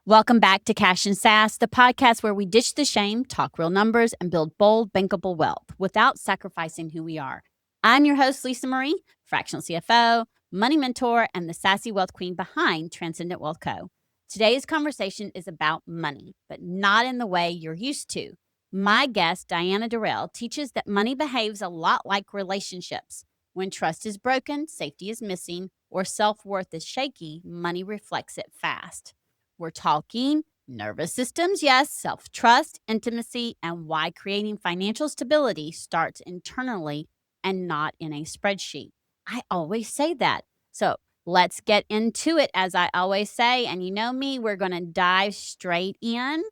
Welcome back to Cash and Sass, the podcast where we ditch the shame, talk real numbers, and build bold, bankable wealth without sacrificing who we are. I'm your host, Lisa Marie, fractional CFO, money mentor, and the sassy wealth queen behind Transcendent Wealth Co. Today's conversation is about money, but not in the way you're used to. My guest, Diana Dorell, teaches that money behaves a lot like relationships. When trust is broken, safety is missing, or self-worth is shaky, money reflects it fast. We're talking nervous systems, yes, self trust, intimacy, and why creating financial stability starts internally and not in a spreadsheet. I always say that. So let's get into it, as I always say. And you know me, we're going to dive straight in.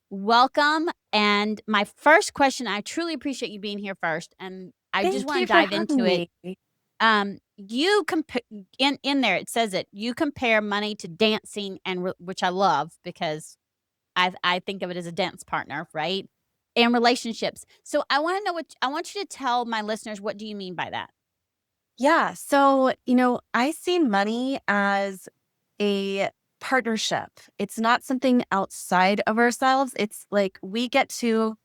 Welcome. And my first question, I truly appreciate you being here first. And I just Thank want you to for dive into having it. me. You in there, it says it, you compare money to dancing, and which I love because I think of it as a dance partner, right? And relationships. So I want to know I want you to tell my listeners, what do you mean by that? Yeah. So, I see money as a partnership. It's not something outside of ourselves. It's like we get to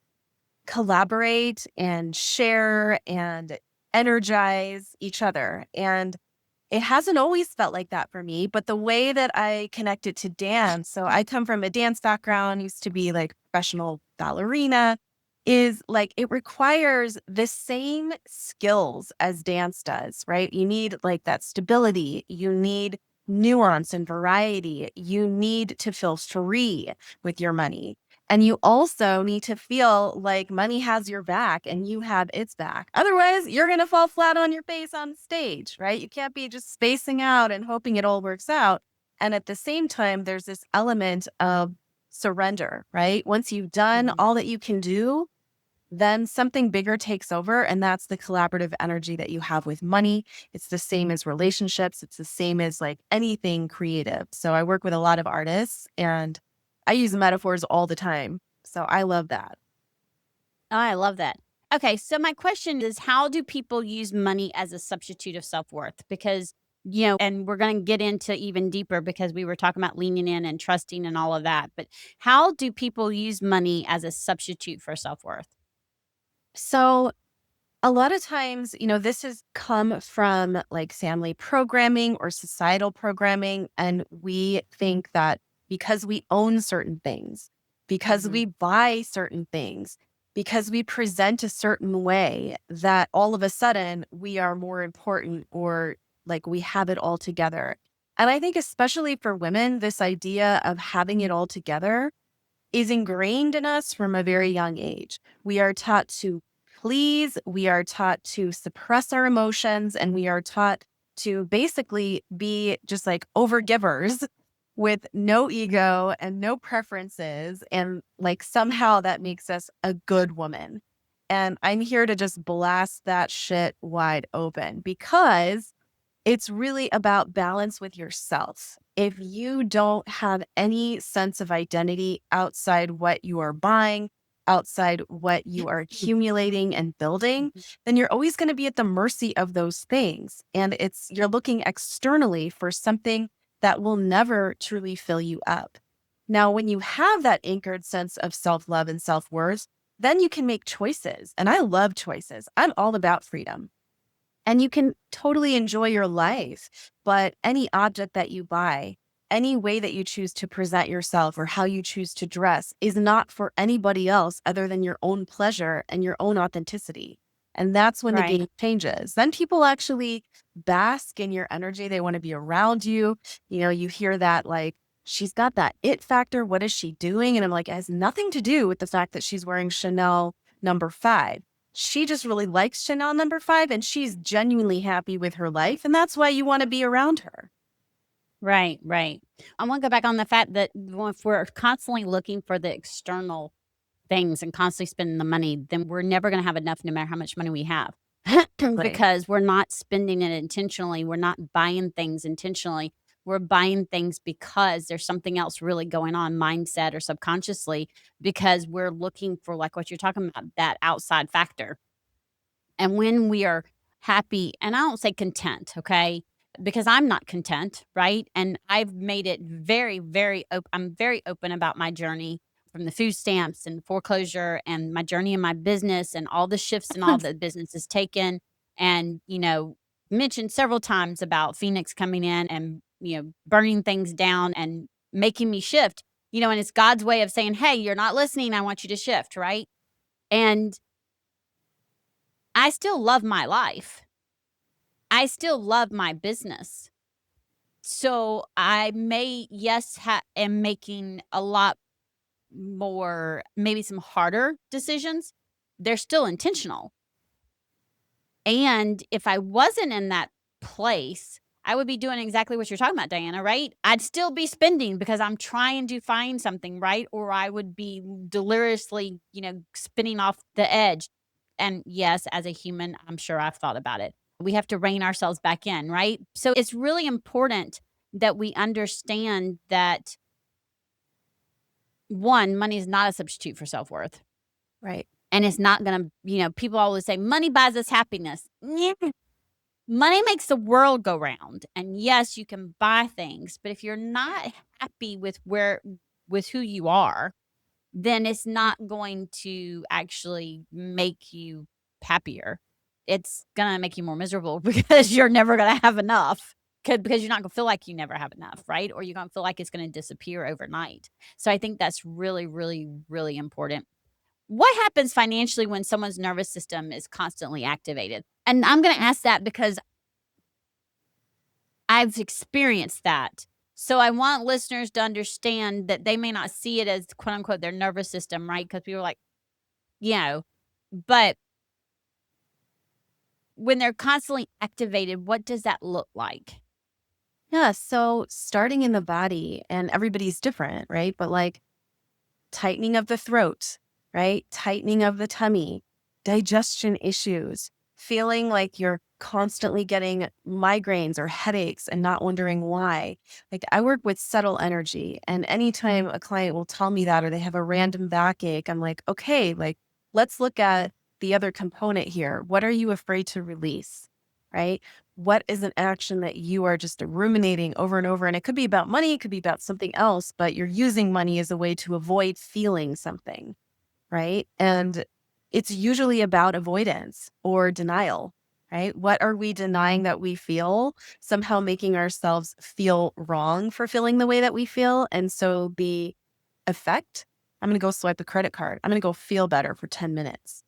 collaborate and share and energize each other. And it hasn't always felt like that for me, but the way that I connect it to dance, so I come from a dance background, used to be like professional ballerina, is like it requires the same skills as dance does, right? You need like that stability, you need nuance and variety, you need to feel free with your money. And you also need to feel like money has your back and you have its back. Otherwise, you're going to fall flat on your face on stage, right? You can't be just spacing out and hoping it all works out. And at the same time, there's this element of surrender, right? Once you've done Mhm. all that you can do, then something bigger takes over. And that's the collaborative energy that you have with money. It's the same as relationships. It's the same as like anything creative. So I work with a lot of artists and I use metaphors all the time. So I love that. Oh, I love that. Okay, so my question is, how do people use money as a substitute of self-worth? Because, and we're going to get into even deeper because we were talking about leaning in and trusting and all of that. But how do people use money as a substitute for self-worth? So a lot of times, this has come from like family programming or societal programming. And we think that because we own certain things, because Mhm. we buy certain things, because we present a certain way, that all of a sudden we are more important or like we have it all together. And I think, especially for women, this idea of having it all together is ingrained in us from a very young age. We are taught to please, we are taught to suppress our emotions, and we are taught to basically be just like overgivers with no ego and no preferences. And like somehow that makes us a good woman. And I'm here to just blast that shit wide open because it's really about balance with yourself. If you don't have any sense of identity outside what you are buying, outside what you are accumulating and building, Mhm. then you're always going to be at the mercy of those things. And you're looking externally for something that will never truly fill you up. Now, when you have that anchored sense of self love and self worth, then you can make choices. And I love choices. I'm all about freedom. And you can totally enjoy your life. But any object that you buy, any way that you choose to present yourself or how you choose to dress is not for anybody else other than your own pleasure and your own authenticity. And that's when the Right. game changes. Then people actually bask in your energy. They want to be around you. You hear that like, she's got that it factor. What is she doing? And I'm like, it has nothing to do with the fact that she's wearing Chanel number 5. She just really likes Chanel number 5 and she's genuinely happy with her life. And that's why you want to be around her. Right, right. I want to go back on the fact that if we're constantly looking for the external things and constantly spending the money, then we're never going to have enough no matter how much money we have Like, because we're not spending it intentionally. We're not buying things intentionally. We're buying things because there's something else really going on, mindset or subconsciously, because we're looking for, like what you're talking about, that outside factor. And when we are happy, and I don't say content, okay? because I'm not content, right? And I've made it very, very open. I'm very open about my journey from the food stamps and foreclosure and my journey in my business and all the shifts and all that business has taken. And, mentioned several times about Phoenix coming in and, burning things down and making me shift, and it's God's way of saying, hey, you're not listening. I want you to shift, right? And I still love my life. I still love my business. So I may, yes, am making a lot more, maybe some harder decisions. They're still intentional. And if I wasn't in that place, I would be doing exactly what you're talking about, Diana, right? I'd still be spending because I'm trying to find something, right? Or I would be deliriously, spinning off the edge. And yes, as a human, I'm sure I've thought about it. We have to rein ourselves back in, right? So it's really important that we understand that one, money is not a substitute for self worth. Right. And it's not going to, people always say money buys us happiness. Money makes the world go round. And yes, you can buy things, but if you're not happy with who you are, then it's not going to actually make you happier. It's going to make you more miserable because you're never going to have enough. Because you're not going to feel like you never have enough, right? Or you're going to feel like it's going to disappear overnight. So I think that's really, really, really important. What happens financially when someone's nervous system is constantly activated? And I'm going to ask that because I've experienced that. So I want listeners to understand that they may not see it as quote unquote their nervous system, right? Because people are like, but when they're constantly activated, what does that look like? Yeah. So starting in the body, and everybody's different, right? But like tightening of the throat, right? Tightening of the tummy, digestion issues, feeling like you're constantly getting migraines or headaches and not wondering why. Like I work with subtle energy, and anytime a client will tell me that or they have a random backache, I'm like, okay, like let's look at the other component here. What are you afraid to release? Right? What is an action that you are just ruminating over and over? And it could be about money, it could be about something else, but you're using money as a way to avoid feeling something, right? And it's usually about avoidance or denial, right? What are we denying that we feel? Somehow making ourselves feel wrong for feeling the way that we feel. And so the effect, I'm going to go swipe a credit card. I'm going to go feel better for 10 minutes.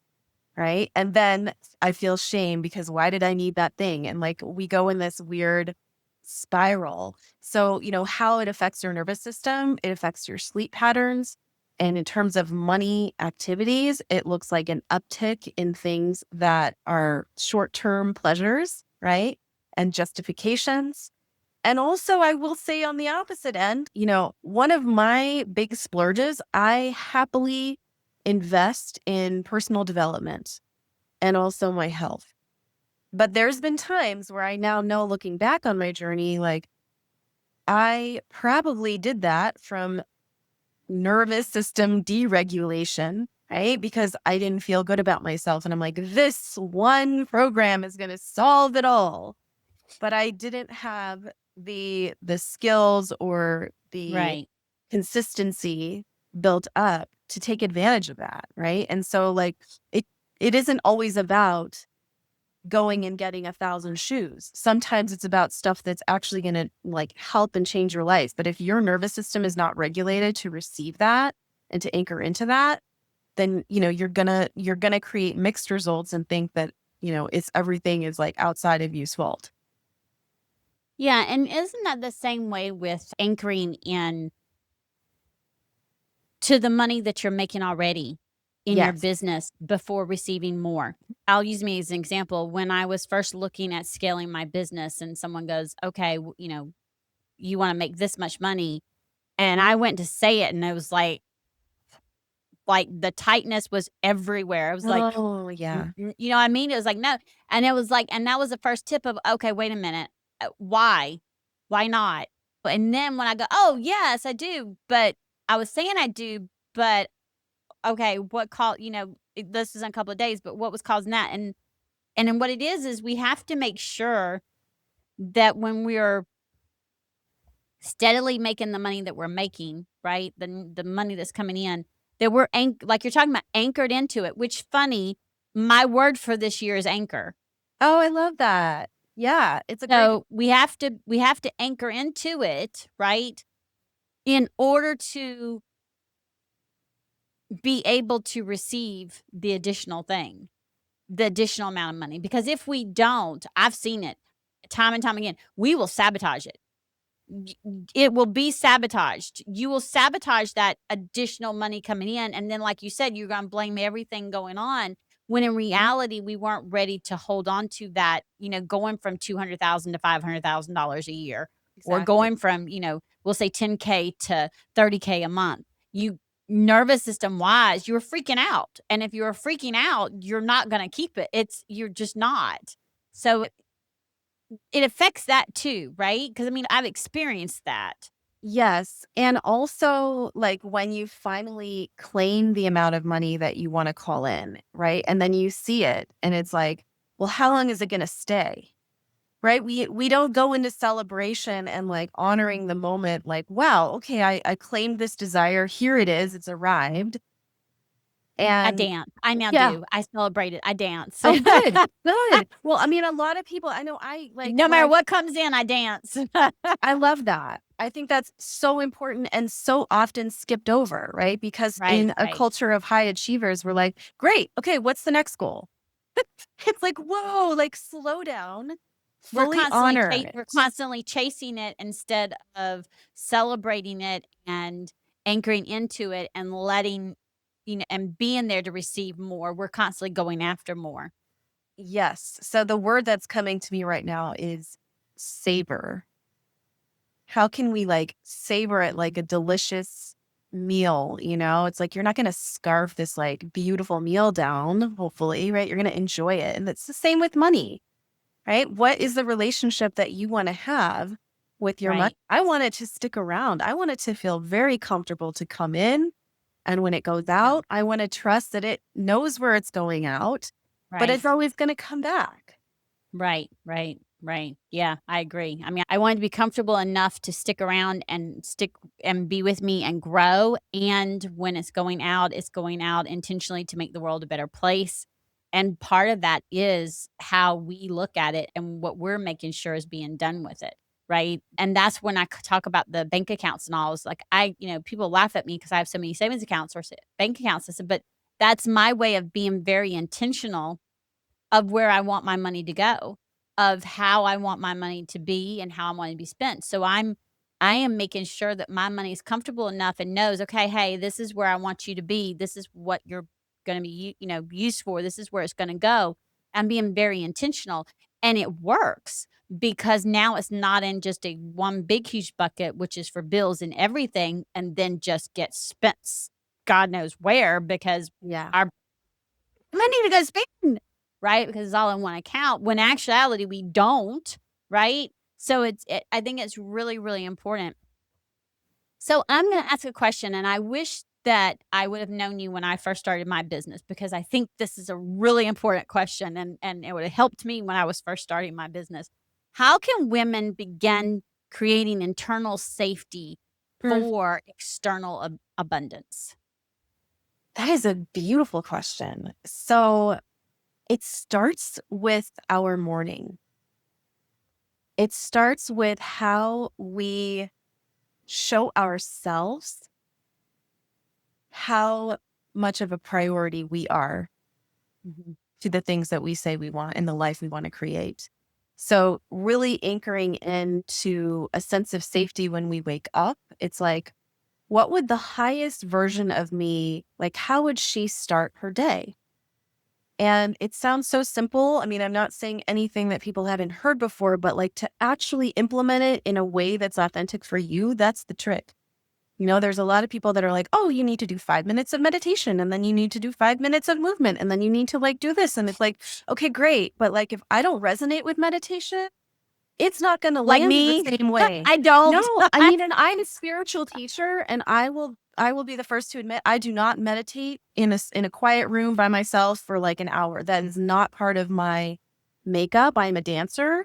Right. And then I feel shame because why did I need that thing? And like we go in this weird spiral. So, how it affects your nervous system, it affects your sleep patterns. And in terms of money activities, it looks like an uptick in things that are short term pleasures, right? And justifications. And also, I will say on the opposite end, one of my big splurges, I happily invest in personal development and also my health. But there's been times where I now know, looking back on my journey, like I probably did that from nervous system deregulation, right? Because I didn't feel good about myself. And I'm like, this one program is going to solve it all. But I didn't have the skills or the Right. consistency built up to take advantage of that, right? And so like it isn't always about going and getting 1,000 shoes. Sometimes it's about stuff that's actually going to like help and change your life. But if your nervous system is not regulated to receive that and to anchor into that, then you're gonna create mixed results and think that it's everything is like outside of you's fault. Yeah. And isn't that the same way with anchoring in to the money that you're making already in your Yes. business before receiving more? I'll use me as an example. When I was first looking at scaling my business and someone goes, okay, you want to make this much money. And I went to say it and it was like the tightness was everywhere. I was like, Oh, yeah. you know what I mean? It was like, no. And it was like, and that was the first tip of, okay, wait a minute. Why? Why not? And then when I go, oh, yes, I do. But I was saying I do, but okay, what called, this is in a couple of days, but what was causing that? And then what it is we have to make sure that when we're steadily making the money that we're making, right? The money that's coming in, that we're like you're talking about, anchored into it, which funny, my word for this year is anchor. Oh, I love that. Yeah, it's a great. So we have to anchor into it, right? In order to be able to receive the additional thing, the additional amount of money. Because if we don't, I've seen it time and time again, we will sabotage it. It will be sabotaged. You will sabotage that additional money coming in. And then, like you said, you're going to blame everything going on, when in reality, we weren't ready to hold on to that, going from $200,000 to $500,000 a year, or Exactly. going from, we'll say 10K to 30K a month. You, nervous system wise, you're freaking out. And if you're freaking out, you're not going to keep it. You're just not. So it affects that too, right? Because I mean, I've experienced that. Yes. And also, like, when you finally claim the amount of money that you want to call in, right? And then you see it and it's like, well, how long is it going to stay? Right? We don't go into celebration and like honoring the moment, like, wow, okay, I claimed this desire. Here it is. It's arrived. I And dance. I now yeah. do. I celebrate it. I dance. Oh, good. Good. Well, I mean, a lot of people, I know I like No matter when what comes in, I dance. I love that. I think that's so important and so often skipped over, right? Because Right, in a right. culture of high achievers, we're like, great, okay, what's the next goal? It's like, whoa, like slow down, fully honor We're it. constantly chasing it instead of celebrating it and anchoring into it and letting, and being there to receive more. We're constantly going after more. Yes. So the word that's coming to me right now is savor. How can we like savor it like a delicious meal? It's like you're not going to scarf this like beautiful meal down, hopefully, right? You're going to enjoy it. And it's the same with money, right? What is the relationship that you want to have with your money? Right, I want it to stick around. I want it to feel very comfortable to come in. And when it goes out, I want to trust that it knows where it's going out, but right. it's always going to come back. Right, right, right. Yeah, I agree. I mean, I wanted to be comfortable enough to stick around and stick and be with me and grow. And when it's going out intentionally to make the world a better place. And part of that is how we look at it and what we're making sure is being done with it. Right. And that's when I talk about the bank accounts and all. It's like, people laugh at me because I have so many savings accounts or bank accounts. I said, but that's my way of being very intentional of where I want my money to go, of how I want my money to be and how I want it to be spent. So I am making sure that my money is comfortable enough and knows, okay, hey, this is where I want you to be. This is what you're going to be, used for. This is where it's going to go. I'm being very intentional, and it works because now it's not in just a one big huge bucket, which is for bills and everything, and then just gets spent God knows where, because Yeah. our money to go spend, right? Because it's all in one account, when actuality we don't, right? So I think it's really, really important. So I'm going to ask a question, and I wish that I would have known you when I first started my business, because I think this is a really important question, and it would have helped me when I was first starting my business. How can women begin creating internal safety Mm, for external abundance? That is a beautiful question. So it starts with our morning. It starts with how we show ourselves how much of a priority we are Mhm. to the things that we say we want and the life we want to create. So, really anchoring into a sense of safety when we wake up. It's like, what would the highest version of me, like, how would she start her day? And it sounds so simple. I mean, I'm not saying anything that people haven't heard before, but like to actually implement it in a way that's authentic for you, that's the trick. There's a lot of people that are like, oh, you need to do 5 minutes of meditation, and then you need to do 5 minutes of movement, and then you need to like do this. And it's like, okay, great. But like, if I don't resonate with meditation, it's not going to Like land the me, same way. I don't. No, I mean, and I'm a spiritual teacher, and I will be the first to admit I do not meditate in a quiet room by myself for like an hour. That is not part of my makeup. I'm a dancer.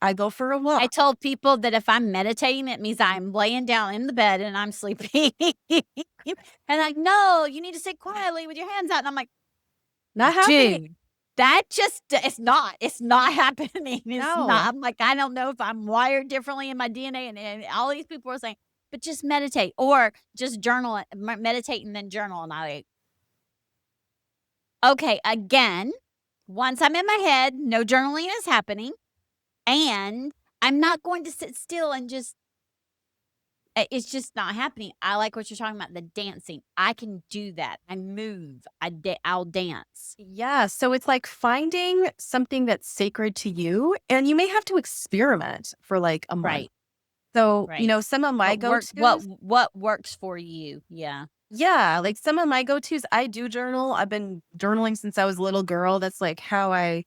I go for a walk. I told people that if I'm meditating, it means I'm laying down in the bed and I'm sleeping. And like, no, you need to sit quietly with your hands out. And I'm like, Not happening. dude, that just it's not happening. It's No. not. I'm like, I don't know if I'm wired differently in my DNA. And all these people are saying, but just meditate or just journal, meditate and then journal. And I like, okay, again, once I'm in my head, no journaling is happening. And I'm not going to sit still and just it's just not happening. I like what you're talking about, the dancing. I can do that. I move. I'll dance. Yeah. So it's like finding something that's sacred to you, and you may have to experiment for like a month. Right. So, Right. some of my go-tos. What works for you? Yeah. Yeah, like some of my go-tos, I do journal. I've been journaling since I was a little girl. That's like how I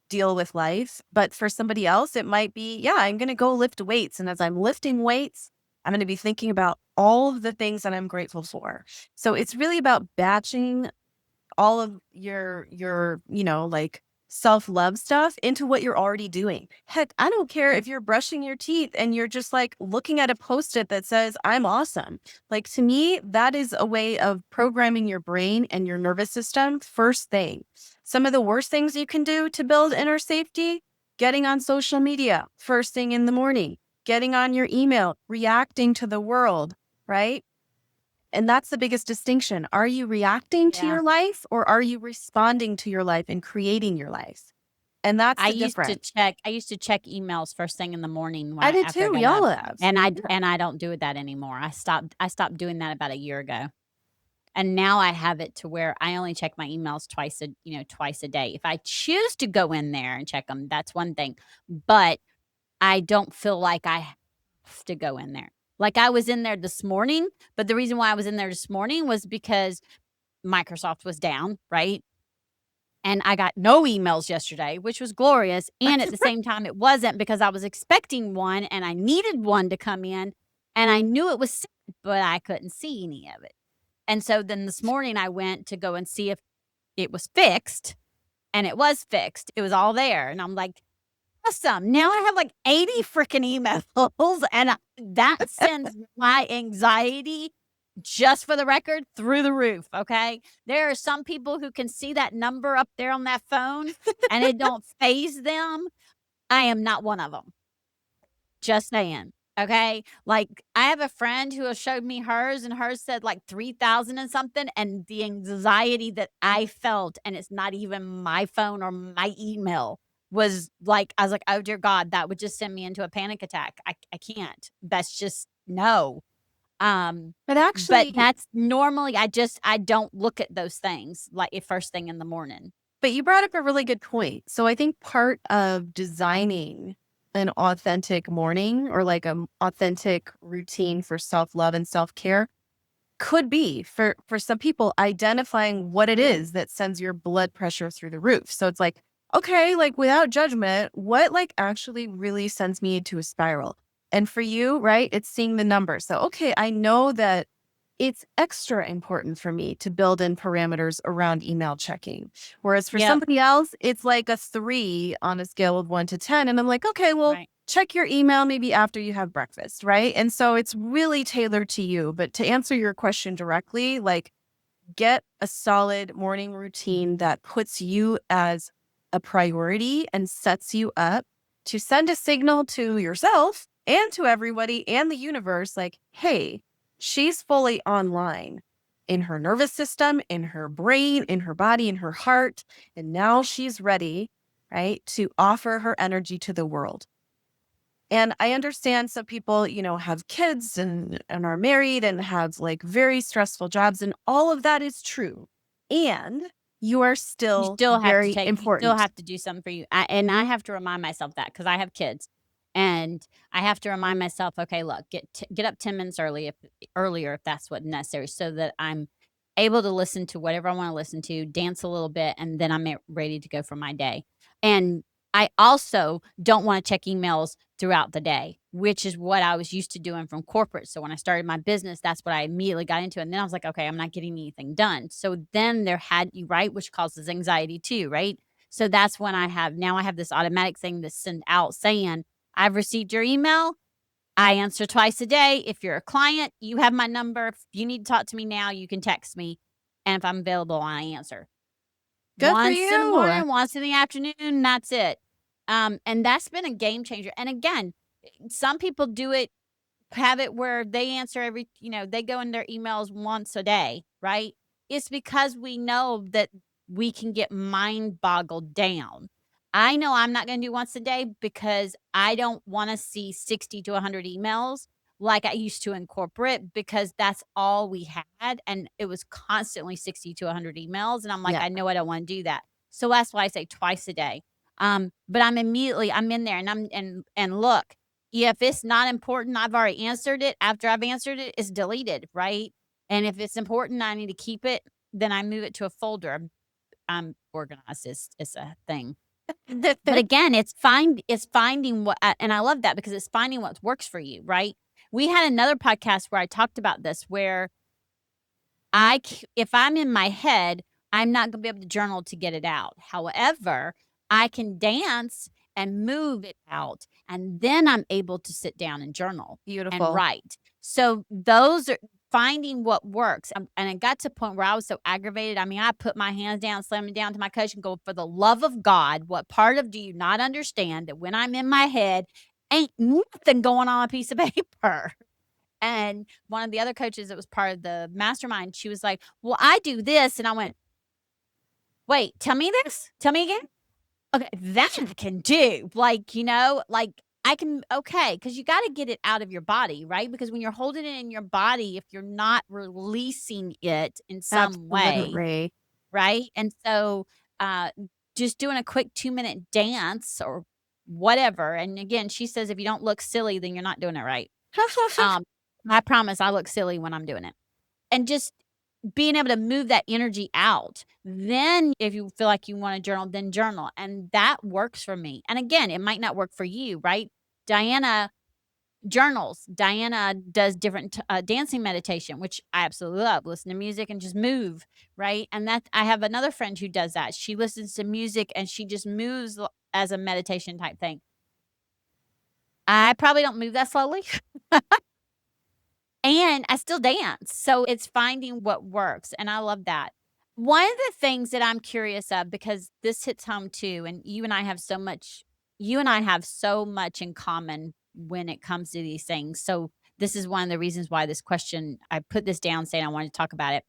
deal with life. But for somebody else, it might be, yeah, I'm going to go lift weights. And as I'm lifting weights, I'm going to be thinking about all of the things that I'm grateful for. So it's really about batching all of your like self-love stuff into what you're already doing. Heck, I don't care if you're brushing your teeth and you're just like looking at a post-it that says I'm awesome. Like, to me, that is a way of programming your brain and your nervous system first thing. Some of the worst things you can do to build inner safety: getting on social media first thing in the morning, getting on your email, reacting to the world, right? And that's the biggest distinction. Are you reacting to Yeah. your life, or are you responding to your life and creating your life? And that's the difference. I used to check emails first thing in the morning I did after I too. We got all up. have. And Yeah. I don't do that anymore. I stopped doing that about a year ago. And now I have it to where I only check my emails twice a day. If I choose to go in there and check them, that's one thing. But I don't feel like I have to go in there. Like, I was in there this morning, but the reason why I was in there this morning was because Microsoft was down, right? And I got no emails yesterday, which was glorious. And at the same time, it wasn't, because I was expecting one and I needed one to come in and I knew it was sent, but I couldn't see any of it. And so then this morning I went to go and see if it was fixed, and it was fixed. It was all there. And I'm like, awesome. Now I have like 80 freaking emails, and that sends my anxiety, just for the record, through the roof. Okay. There are some people who can see that number up there on that phone and it don't phase them. I am not one of them. Just saying. Okay. Like, I have a friend who has showed me hers, and hers said like 3,000 and something. And the anxiety that I felt, and it's not even my phone or my email, was like, I was like, oh dear God, that would just send me into a panic attack. I can't. That's just no. But But actually, that's normally, I don't look at those things like first thing in the morning. but you brought up a really good point. So I think part of designing an authentic morning, or like an authentic routine for self-love and self-care, could be for some people identifying what it is that sends your blood pressure through the roof. So it's like, okay, like without judgment, what like actually really sends me into a spiral? And for you, right, it's seeing the numbers. So, okay, I know that it's extra important for me to build in parameters around email checking. Whereas for Yep. somebody else, it's like a 3 on a scale of 1 to 10. And I'm like, okay, well, Right. check your email maybe after you have breakfast, right? And so it's really tailored to you. But to answer your question directly, like, get a solid morning routine that puts you as a priority and sets you up to send a signal to yourself and to everybody and the universe, like, hey, she's fully online in her nervous system, in her brain, in her body, in her heart. And now she's ready, right, to offer her energy to the world. And I understand some people, have kids and are married and have like very stressful jobs, and all of that is true. And you are still very You still important. have to do something for you. I have to remind myself that, because I have kids, and I have to remind myself, okay, look, get up 10 minutes earlier if that's what necessary, so that I'm able to listen to whatever I want to listen to, dance a little bit, and then I'm ready to go for my day. And I also don't want to check emails throughout the day, which is what I was used to doing from corporate. So when I started my business, that's what I immediately got into. And then I was like, okay, I'm not getting anything done. So then right, which causes anxiety too, right? So that's when I have this automatic thing to send out saying, I've received your email. I answer twice a day. If you're a client, you have my number. If you need to talk to me now, you can text me. And if I'm available, I answer. Good for Once in the you. morning, once in the afternoon, that's it. And that's been a game changer. And again, some people have it where they answer they go in their emails once a day, right? It's because we know that we can get mind boggled down. I know I'm not going to do once a day because I don't want to see 60 to 100 emails like I used to in corporate, because that's all we had. And it was constantly 60 to 100 emails. And I'm like, Yeah. I know I don't want to do that. So that's why I say twice a day. But I'm in there, and look, if it's not important, I've already answered it. After I've answered it, it's deleted, right? And if it's important, I need to keep it, then I move it to a folder. I'm organized. It's a thing. But again, it's finding what, and I love that because it's finding what works for you, right? We had another podcast where I talked about this, where if I'm in my head, I'm not gonna be able to journal to get it out. However, I can dance and move it out, and then I'm able to sit down and journal and Beautiful. write. So those are finding what works. And it got to a point where I was so aggravated. I mean, I put my hands down, slam it down to my coach and go, for the love of God, what part of do you not understand that when I'm in my head, ain't nothing going on a piece of paper? And one of the other coaches that was part of the mastermind, she was like, well, I do this. And I went, wait, tell me this. Tell me again. Okay, that I can do. I can, okay, because you got to get it out of your body, right? Because when you're holding it in your body, if you're not releasing it in some way, Absolutely. right? And so uh, just doing a quick 2-minute dance or whatever. And again, she says, if you don't look silly, then you're not doing it right. I promise I look silly when I'm doing it. And just being able to move that energy out. Then if you feel like you want to journal, then journal. And that works for me. And again, it might not work for you, right? Diana journals. Diana does different dancing meditation, which I absolutely love. Listen to music and just move, right? And that I have another friend who does that. She listens to music and she just moves as a meditation type thing. I probably don't move that slowly. And I still dance. So it's finding what works. And I love that. One of the things that I'm curious of, because this hits home too, and you and I have so much in common when it comes to these things. So this is one of the reasons why this question, I put this down saying I wanted to talk about it.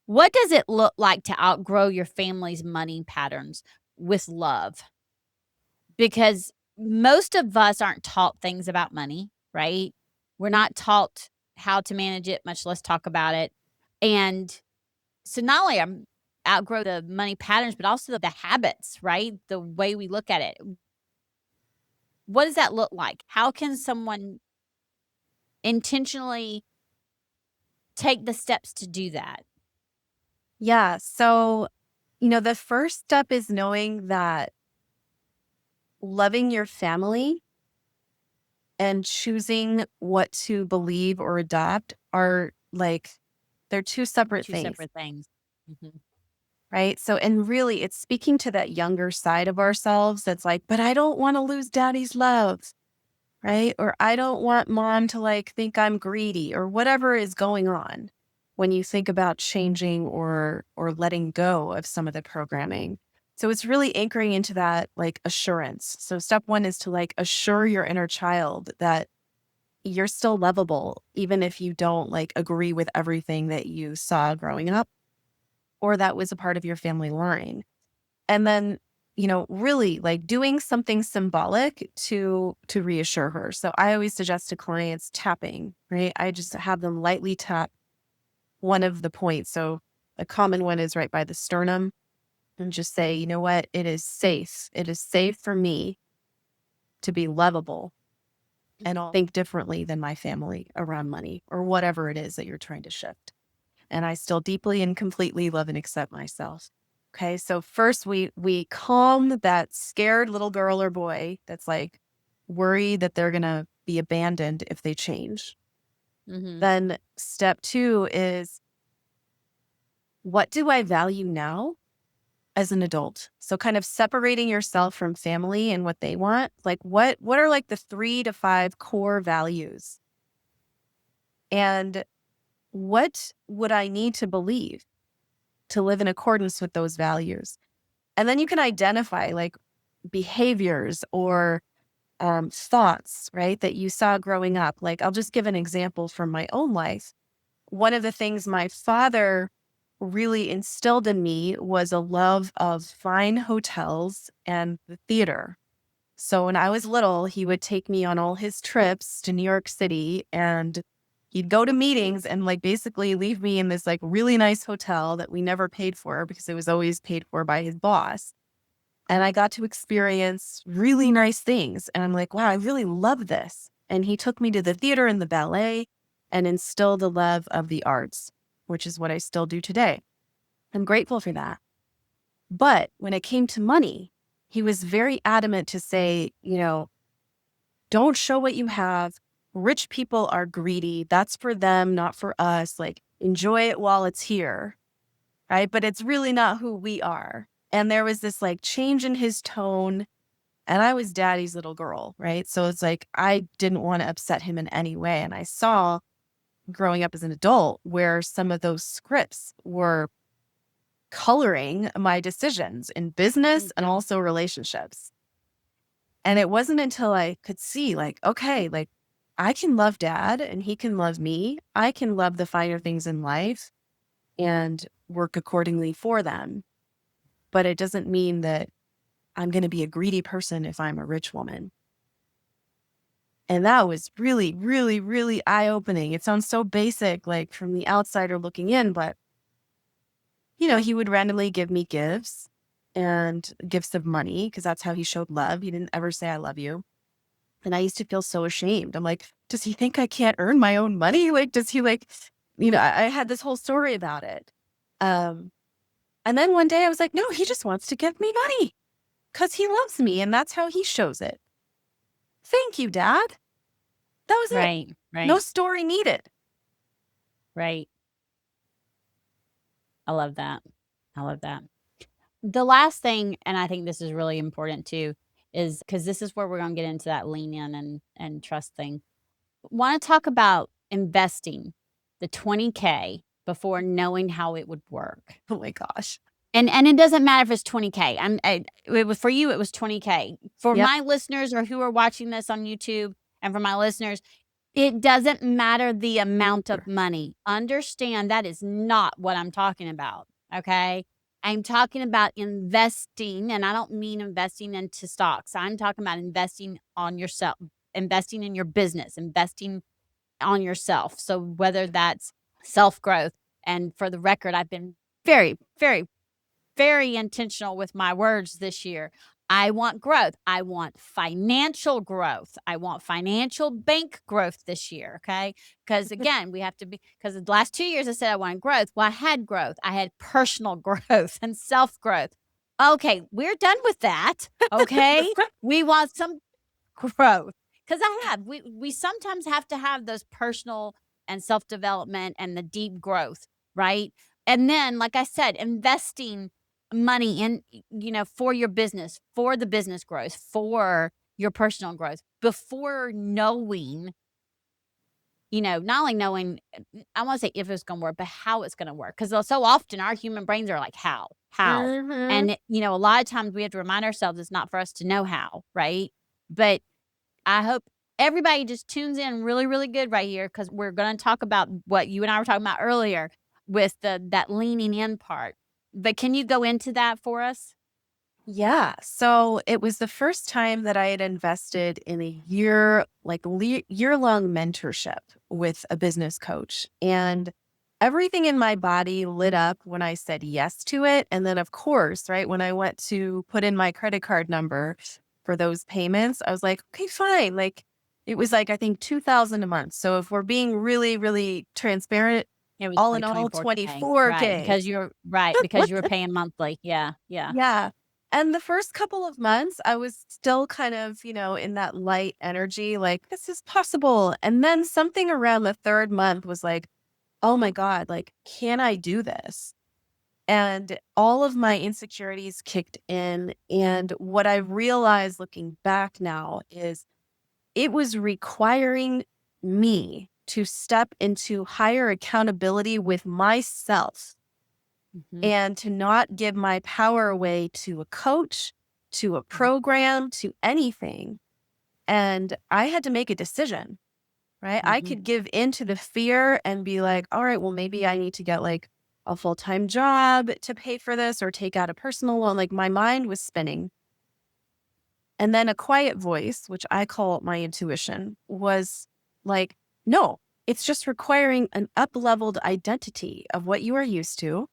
What does it look like to outgrow your family's money patterns with love? Because most of us aren't taught things about money, right? We're not taught how to manage it, much less talk about it. And so not only outgrow the money patterns, but also the habits, right? The way we look at it. What does that look like? How can someone intentionally take the steps to do that? Yeah. So, the first step is knowing that loving your family and choosing what to believe or adopt are they're two separate Two things, separate things. Mhm. right? So, and really, it's speaking to that younger side of ourselves that's like, but I don't want to lose daddy's love, right? Or I don't want mom to think I'm greedy or whatever is going on when you think about changing or letting go of some of the programming. So it's really anchoring into that assurance. So step one is to assure your inner child that you're still lovable, even if you don't agree with everything that you saw growing up or that was a part of your family line. And then, really doing something symbolic to reassure her. So I always suggest to clients tapping, right? I just have them lightly tap one of the points. So a common one is right by the sternum, and just say, you know what? It is safe. It is safe for me to be lovable and I'll think differently than my family around money or whatever it is that you're trying to shift. And I still deeply and completely love and accept myself. Okay. So first we calm that scared little girl or boy that's worried that they're going to be abandoned if they change. Mhm. Then step two is, what do I value now? as an adult. So kind of separating yourself from family and what they want. Like what are like the 3 to 5 core values? And what would I need to believe to live in accordance with those values? And then you can identify like behaviors or thoughts, right, that you saw growing up. Like I'll just give an example from my own life. One of the things my father really instilled in me was a love of fine hotels and the theater. So when I was little, he would take me on all his trips to New York City, and he'd go to meetings and like basically leave me in this like really nice hotel that we never paid for because it was always paid for by his boss. And I got to experience really nice things. And I'm like, wow, I really love this. And he took me to the theater and the ballet and instilled the love of the arts, which is what I still do today. I'm grateful for that. But when it came to money, he was very adamant to say, don't show what you have. Rich people are greedy. That's for them, not for us. Like, enjoy it while it's here. Right. But it's really not who we are. And there was this like change in his tone. And I was daddy's little girl. Right. So it's like I didn't want to upset him in any way. And I saw growing up as an adult where some of those scripts were coloring my decisions in business and also relationships. And it wasn't until I could see like, okay, like I can love dad and he can love me. I can love the finer things in life and work accordingly for them. But it doesn't mean that I'm going to be a greedy person if I'm a rich woman. And that was really, really, really eye-opening. It sounds so basic, like from the outsider looking in, but he would randomly give me gifts and gifts of money because that's how he showed love. He didn't ever say, I love you. And I used to feel so ashamed. I'm like, does he think I can't earn my own money? Like, does he I had this whole story about it. And then one day I was like, no, he just wants to give me money because he loves me. And that's how he shows it. Thank you, Dad. That was Right. it. Right. No story needed. Right. I love that. I love that. The last thing, and I think this is really important too, is because this is where we're going to get into that lean in and trust thing. Want to talk about investing the 20K before knowing how it would work. Oh my gosh. And it doesn't matter if it's 20K. It was for you, it was 20K. For Yep. my listeners or who are watching this on YouTube, and for my listeners, it doesn't matter the amount of money. Understand that is not what I'm talking about, okay? I'm talking about investing, and I don't mean investing into stocks. I'm talking about investing on yourself, investing in your business, investing on yourself. So whether that's self-growth, and for the record, I've been very, very, very intentional with my words this year. I want growth. I want financial growth. I want financial bank growth this year. Okay. Because again, we have to be, because the last 2 years I said I wanted growth. Well, I had growth. I had personal growth and self growth. Okay. We're done with that. Okay. We want some growth. Because we sometimes have to have those personal and self development and the deep growth. Right. And then, like I said, investing money in, for your business, for the business growth, for your personal growth before knowing, not only knowing, I want to say if it's going to work, but how it's going to work. Because so often our human brains are like, how? Mm-hmm. And, a lot of times we have to remind ourselves it's not for us to know how, right? But I hope everybody just tunes in really, really good right here because we're going to talk about what you and I were talking about earlier with that leaning in part. But can you go into that for us? Yeah. So it was the first time that I had invested in a year-long mentorship with a business coach. And everything in my body lit up when I said yes to it. And then, of course, right, when I went to put in my credit card number for those payments, I was like, okay, fine. Like it was like, I think 2,000 a month. So if we're being really, really transparent, It was all in like all, 24K, 24K. right? Because you were paying monthly. Yeah, yeah. Yeah. And the first couple of months, I was still kind of, in that light energy, like, this is possible. And then something around the third month was like, oh my God, like, can I do this? And all of my insecurities kicked in. And what I realized looking back now is it was requiring me to step into higher accountability with myself Mhm. and to not give my power away to a coach, to a program, to anything. And I had to make a decision, right? I Mhm. could give in to the fear and be like, all right, well, maybe I need to get like a full time job to pay for this or take out a personal loan. Like my mind was spinning. And then a quiet voice, which I call my intuition, was like, no, it's just requiring an up leveled identity of what you are used to.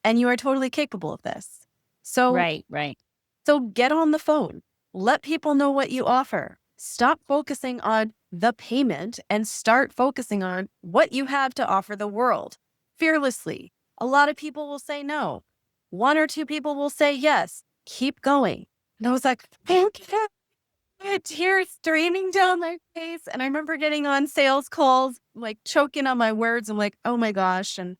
And you are totally capable of this. So, Right, right. so get on the phone. Let people know what you offer. Stop focusing on the payment and start focusing on what you have to offer the world fearlessly. A lot of people will say no. One or two people will say yes. Keep going. And I was like, okay. Tears streaming down my face. And I remember getting on sales calls, like choking on my words. I'm like, oh my gosh. And,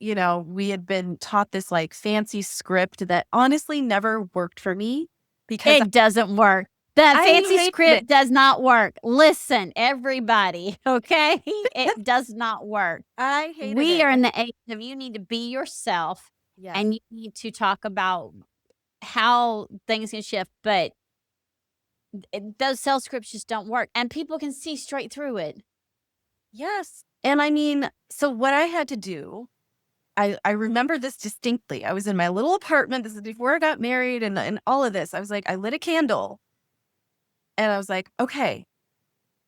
we had been taught this like fancy script that honestly never worked for me because It doesn't work. The I fancy hated it. script does not work. Listen, everybody, okay? It does not work. I hated We it. are in the age of you need to be yourself Yes. and you need to talk about how things can shift, but those sales scripts just don't work and people can see straight through it. Yes. And I mean, so what I had to do, I remember this distinctly. I was in my little apartment. This is before I got married and all of this. I was like, I lit a candle and I was like, okay,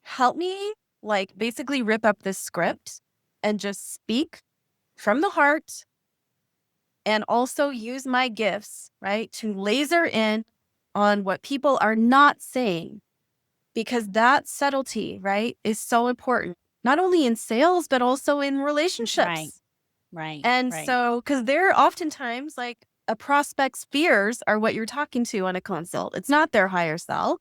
help me like basically rip up this script and just speak from the heart and also use my gifts, right, to laser in on what people are not saying because that subtlety, right, is so important, not only in sales, but also in Right, relationships. right, And right. so, because there are oftentimes like a prospect's fears are what you're talking to on a consult, it's not their higher self.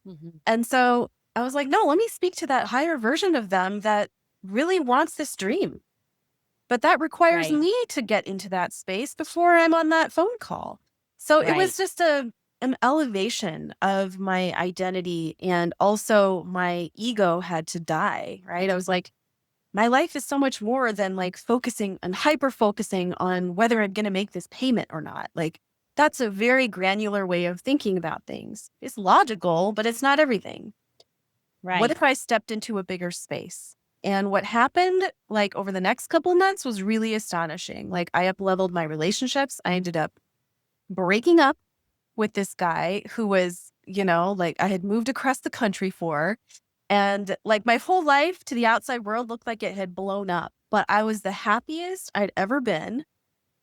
Mhm. And so I was like, no, let me speak to that higher version of them that really wants this dream. But that requires Right, me to get into that space before I'm on that phone call. So it right, was just an elevation of my identity and also my ego had to die, right? I was like, my life is so much more than like focusing and hyper focusing on whether I'm going to make this payment or not. Like that's a very granular way of thinking about things. It's logical, but it's not everything. What right. if I stepped into a bigger space? And what happened like over the next couple of months was really astonishing. Like I up leveled my relationships. I ended up breaking up with this guy who was, like I had moved across the country for. And like my whole life to the outside world looked like it had blown up. But I was the happiest I'd ever been.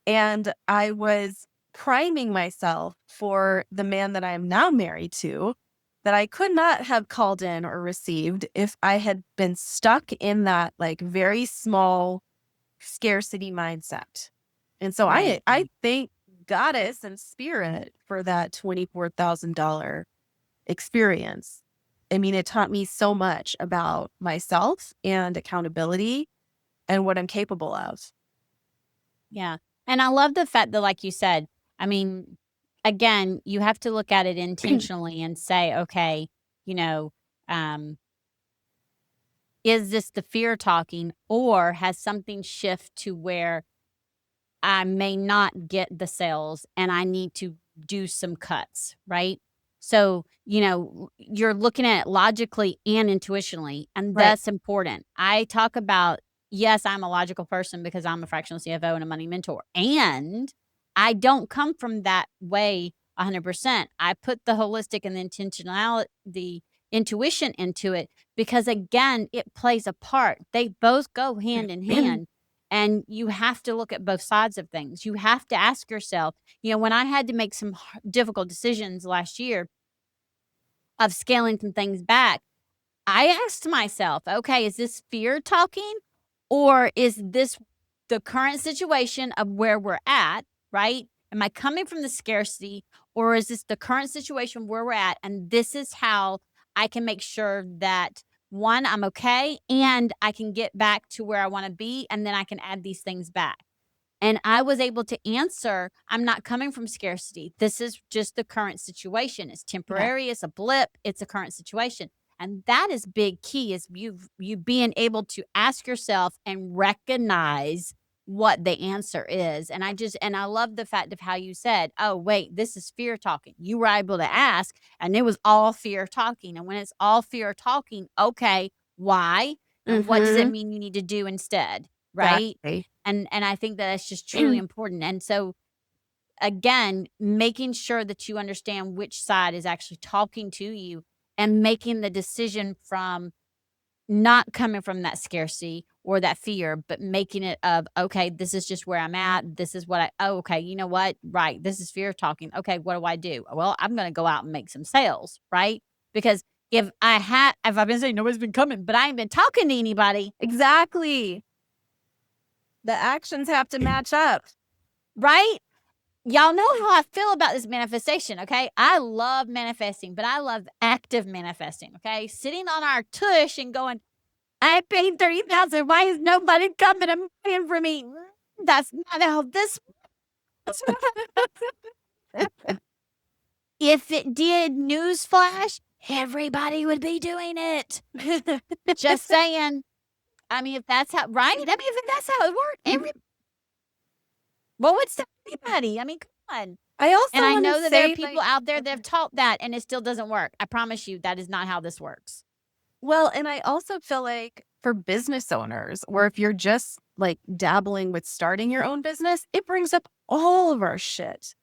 And I was priming myself for the man that I am now married to, that I could not have called in or received if I had been stuck in that like very small scarcity mindset. And so Right, I right. thank Goddess and Spirit for that $24,000 experience. I mean, it taught me so much about myself and accountability and what I'm capable of. Yeah. And I love the fact that, like you said, I mean, again, you have to look at it intentionally and say, okay, you know, um, is this the fear talking or has something shift to where I may not get the sales and I need to do some cuts, right? So, you're looking at it logically and intuitionally, and Right. that's important. I talk about, yes, I'm a logical person because I'm a fractional CFO and a money mentor. And I don't come from that way 100%. I put the holistic and the intentionality, the intuition into it because, again, it plays a part. They both go hand in hand. And you have to look at both sides of things. You have to ask yourself, when I had to make some difficult decisions last year of scaling some things back, I asked myself, okay, is this fear talking or is this the current situation of where we're at, right? Am I coming from the scarcity or is this the current situation where we're at? And this is how I can make sure that one, I'm okay and I can get back to where I want to be. And then I can add these things back. And I was able to answer, I'm not coming from scarcity. This is just the current situation. It's Yeah. temporary, it's a blip, it's a current situation. And that is big key is you being able to ask yourself and recognize what the answer is. And I love the fact of how you said, "Oh, wait, this is fear talking." You were able to ask and it was all fear talking. And when it's all fear talking, okay, why? And what does it Mm-hmm. mean you need to do instead? Right? Exactly. And I think that that's just truly important. And so again, making sure that you understand which side is actually talking to you and making the decision from not coming from that scarcity or that fear, but making it of, okay, this is just where I'm at. This is what okay, you know what? Right. This is fear talking. Okay, what do I do? Well, I'm going to go out and make some sales, right? Because if I've been saying nobody's been coming, but I ain't been talking to anybody, Exactly. The actions have to match up. right? Y'all know how I feel about this manifestation, okay? I love manifesting, but I love active manifesting, okay? Sitting on our tush and going, I paid 30,000. Why is nobody coming and paying for me? That's not how this works. If it did, newsflash, everybody would be doing it. Just saying. I mean, if that's how, right? I mean, if that's how it worked, well, what's everybody? I mean, come on. I also And I want to know that there are say, people like, out there that have taught that and it still doesn't work. I promise you that is not how this works. well, and I also feel like for business owners, or if you're just like dabbling with starting your own business, it brings up all of our shit.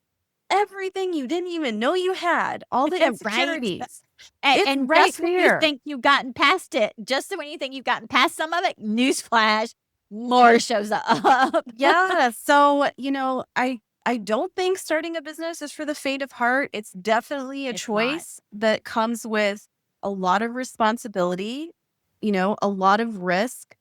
Everything you didn't even know you had, all the Right? insecurities. And, It's and right just when you there. think you've gotten past it, just when you think you've gotten past some of it, newsflash, more shows up. Yeah. So, I don't think starting a business is for the faint of heart. It's definitely a It's not. choice that comes with a lot of responsibility, a lot of risk,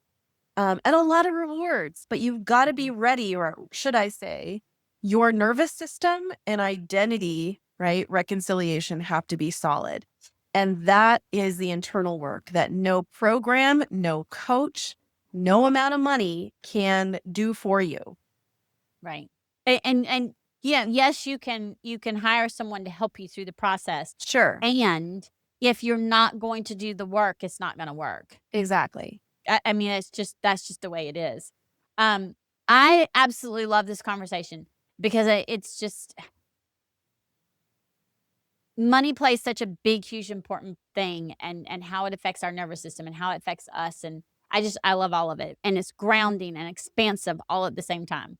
and a lot of rewards. But you've got to be Mhm. ready, or should I say, your nervous system and identity, right? Reconciliation have to be solid. And that is the internal work that no program, no coach, no amount of money can do for you. Right. And yeah, yes, you can hire someone to help you through the process. Sure. And if you're not going to do the work, it's not going to work. Exactly. I mean, that's just the way it is. Um, I absolutely love this conversation because it's just money plays such a big, huge, important thing, and how it affects our nervous system and how it affects us, and I love all of it, and it's grounding and expansive all at the same time.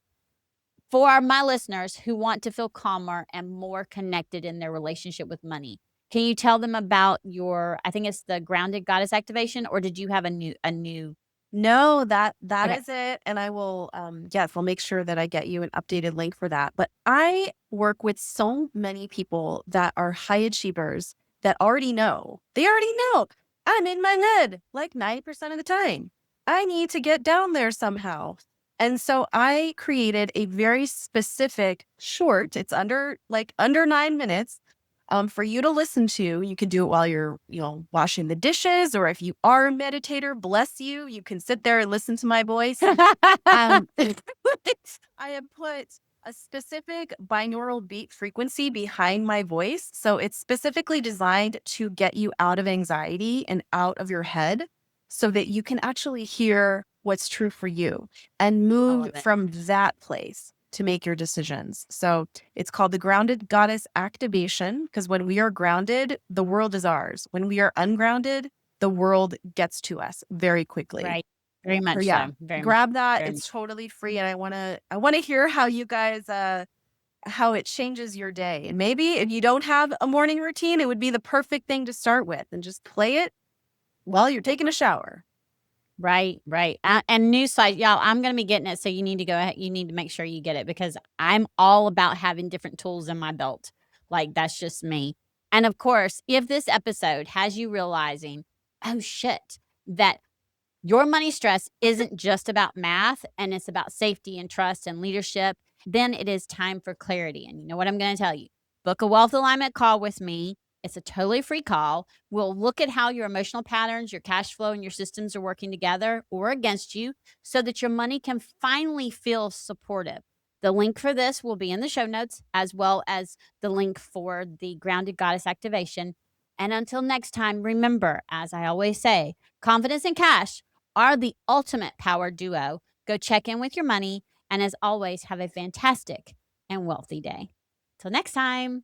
For my listeners who want to feel calmer and more connected in their relationship with money, can you tell them about your I think it's the grounded goddess activation, or did you have a new No, that Okay. is it. And I will, yes, I'll make sure that I get you an updated link for that. But I work with so many people that are high achievers that they already know I'm in my head like 90% of the time. I need to get down there somehow. And so I created a very specific short, it's under 9 minutes, for you to listen to. You can do it while you're, washing the dishes, or if you are a meditator, bless you, you can sit there and listen to my voice. Um, I have put a specific binaural beat frequency behind my voice. So it's specifically designed to get you out of anxiety and out of your head so that you can actually hear what's true for you and I move love it. from that place to make your decisions. So it's called the Grounded Goddess Activation, because when we are grounded, the world is ours. When we are ungrounded, the world gets to us very quickly. Right. Very So much yeah, so. Very much. grab that. Very much. It's totally free. And I wanna hear how you guys how it changes your day. And maybe if you don't have a morning routine, it would be the perfect thing to start with, and just play it while you're taking a shower. Right, right. And newsflash, y'all, I'm gonna be getting it, so you need to go ahead. You need to make sure you get it because I'm all about having different tools in my belt. Like that's just me. And of course, if this episode has you realizing, oh shit, that your money stress isn't just about math and it's about safety and trust and leadership, then it is time for clarity. And you know what I'm going to tell you? Book a wealth alignment call with me. It's a totally free call. We'll look at how your emotional patterns, your cash flow, and your systems are working together or against you so that your money can finally feel supportive. The link for this will be in the show notes, as well as the link for the Grounded Goddess activation. And until next time, remember, as I always say, confidence and cash are the ultimate power duo. Go check in with your money. And as always, have a fantastic and wealthy day. Till next time.